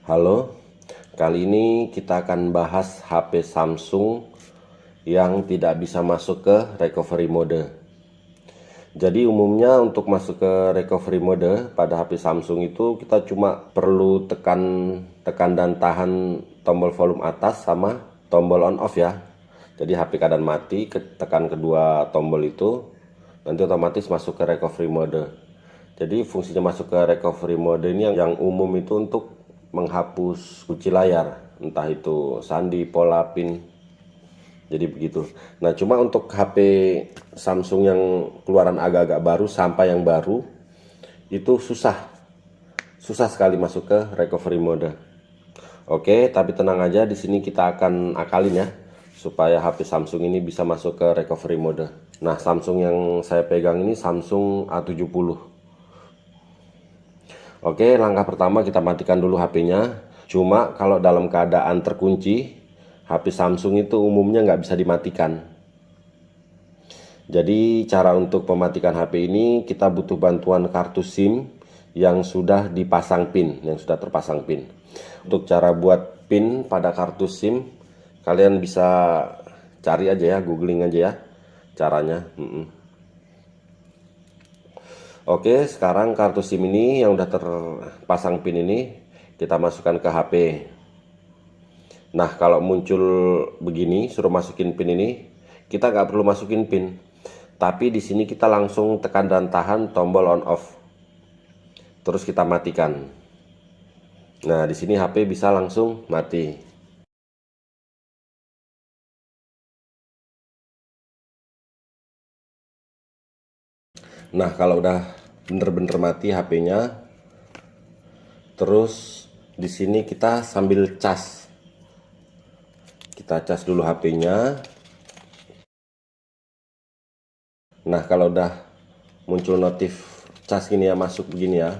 Halo, kali ini kita akan bahas HP Samsung yang tidak bisa masuk ke recovery mode. Jadi umumnya untuk masuk ke recovery mode pada HP Samsung itu kita cuma perlu tekan dan tahan tombol volume atas sama tombol on off ya. Jadi HP keadaan mati, tekan kedua tombol itu nanti otomatis masuk ke recovery mode. Jadi fungsinya masuk ke recovery mode ini yang umum itu untuk menghapus kunci layar, entah itu sandi, pola, pin. Jadi begitu. Nah, cuma untuk HP Samsung yang keluaran agak-agak baru sampai yang baru itu susah sekali masuk ke recovery mode. Oke, tapi tenang aja, di sini kita akan akalin ya supaya HP Samsung ini bisa masuk ke recovery mode. Nah, Samsung yang saya pegang ini Samsung A70. Oke, langkah pertama kita matikan dulu HP-nya. Cuma kalau dalam keadaan terkunci, HP Samsung itu umumnya nggak bisa dimatikan. Jadi cara untuk mematikan HP ini kita butuh bantuan kartu SIM yang sudah dipasang pin, yang sudah terpasang pin. Untuk cara buat pin pada kartu SIM, kalian bisa cari aja ya, googling aja ya caranya. Oke, sekarang kartu SIM ini yang udah terpasang pin ini kita masukkan ke HP. Nah, kalau muncul begini, suruh masukin pin ini, kita nggak perlu masukin pin. Tapi di sini kita langsung tekan dan tahan tombol on off. Terus kita matikan. Nah, di sini HP bisa langsung mati. Nah, kalau udah bener-bener mati HP-nya, terus di sini kita sambil cas. Kita cas dulu HP-nya. Nah, kalau udah muncul notif cas gini ya, masuk begini ya.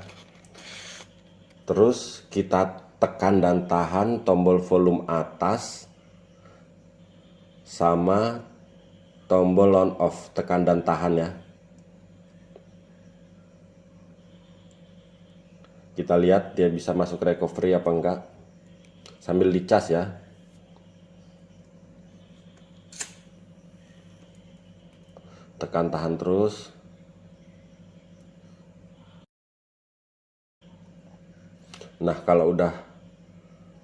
Terus kita tekan dan tahan tombol volume atas sama tombol on off, tekan dan tahan ya. Kita lihat dia bisa masuk recovery apa enggak sambil dicas ya. Tekan tahan terus. Nah, kalau udah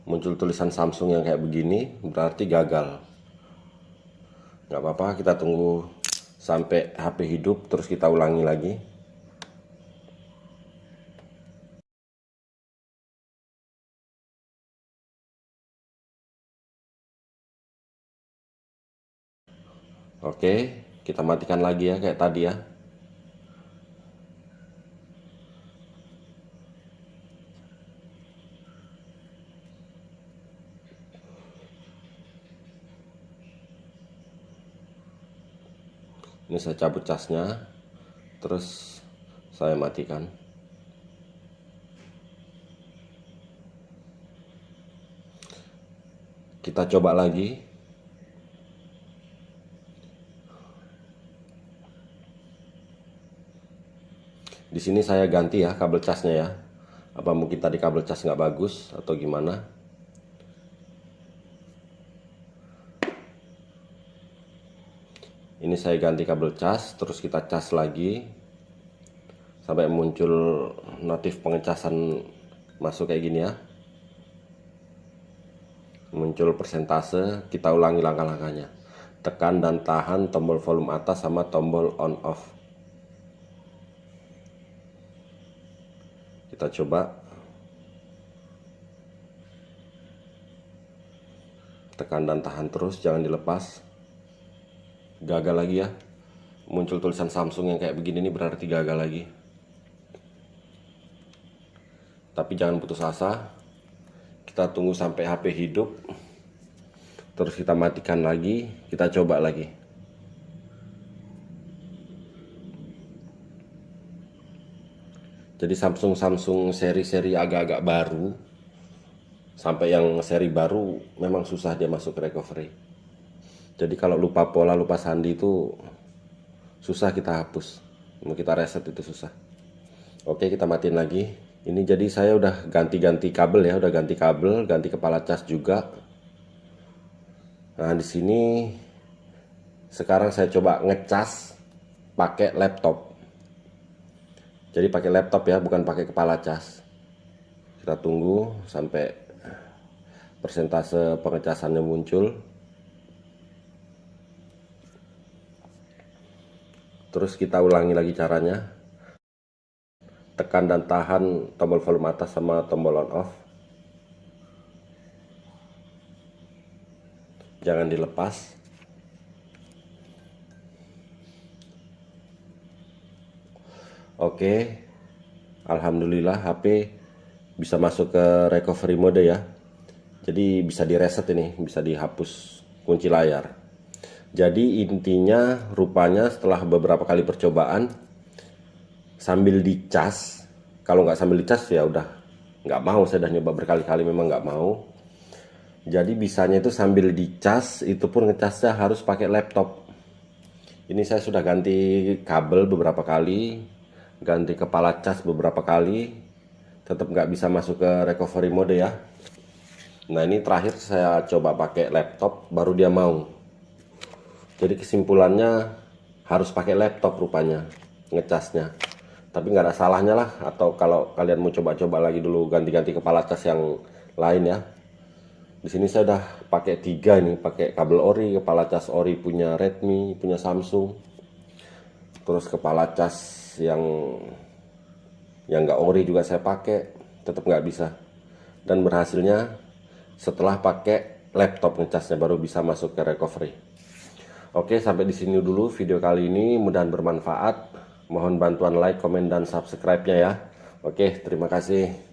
muncul tulisan Samsung yang kayak begini berarti gagal. Nggak apa-apa, kita tunggu sampai HP hidup terus kita ulangi lagi. Oke, kita matikan lagi ya kayak tadi ya. Ini saya cabut casnya, terus saya matikan. Kita coba lagi. Di sini saya ganti ya kabel casnya ya. Apa mungkin tadi kabel cas nggak bagus atau gimana? Ini saya ganti kabel cas, terus kita cas lagi sampai muncul notif pengecasan masuk kayak gini ya. Muncul persentase, kita ulangi langkah-langkahnya. Tekan dan tahan tombol volume atas sama tombol on off. Kita coba. Tekan dan tahan terus, jangan dilepas. Gagal lagi ya. Muncul tulisan Samsung yang kayak begini nih berarti gagal lagi. Tapi jangan putus asa. Kita tunggu sampai HP hidup. Terus kita matikan lagi, kita coba lagi. Jadi Samsung seri-seri agak-agak baru sampai yang seri baru memang susah dia masuk ke recovery. Jadi kalau lupa pola, lupa sandi itu susah kita hapus. Mau kita reset itu susah. Oke, kita matiin lagi. Ini jadi saya udah ganti-ganti kabel ya, udah ganti kabel, ganti kepala cas juga. Nah, di sini sekarang saya coba ngecas pakai laptop. Jadi pakai laptop ya, bukan pakai kepala cas. Kita tunggu sampai persentase pengecasannya muncul. Terus kita ulangi lagi caranya. Tekan dan tahan tombol volume atas sama tombol on off. Jangan dilepas. Oke. Alhamdulillah HP bisa masuk ke recovery mode ya. Jadi bisa direset ini, bisa dihapus kunci layar. Jadi intinya rupanya setelah beberapa kali percobaan sambil dicas, kalau nggak sambil dicas ya udah nggak mau, saya udah nyoba berkali-kali memang nggak mau. Jadi bisanya itu sambil dicas, itu pun ngecasnya harus pakai laptop. Ini saya sudah ganti kabel beberapa kali, ganti kepala cas beberapa kali, tetap nggak bisa masuk ke recovery mode ya. Nah ini terakhir saya coba pakai laptop baru dia mau. Jadi kesimpulannya harus pakai laptop rupanya ngecasnya. Tapi nggak ada salahnya lah, atau kalau kalian mau coba-coba lagi dulu ganti-ganti kepala cas yang lain ya. Di sini saya udah pakai 3 ini, pakai kabel ori, kepala cas ori punya Redmi, punya Samsung. Terus kepala cas yang nggak ori juga saya pakai, tetap nggak bisa. Dan berhasilnya setelah pakai laptop ngecasnya baru bisa masuk ke recovery. Oke, sampai di sini dulu video kali ini, mudah-mudahan bermanfaat. Mohon bantuan like, komen, dan subscribe-nya ya. Oke, terima kasih.